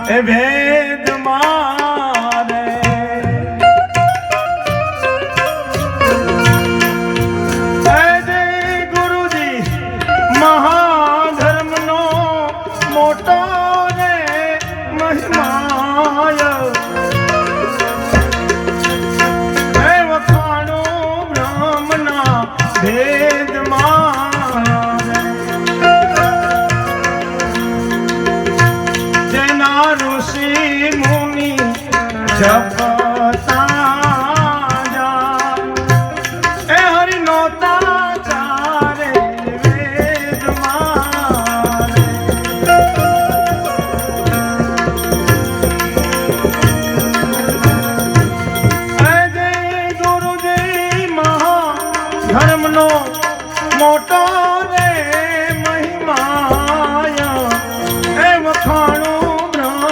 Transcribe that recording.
એ ભેદ મારે ગુરુજી મહાધર્મનો મોટો રે મહિમાય એ વખાણો બ્રહ્મના ભેદ મારે જેના ઋષિ મુનિ જપ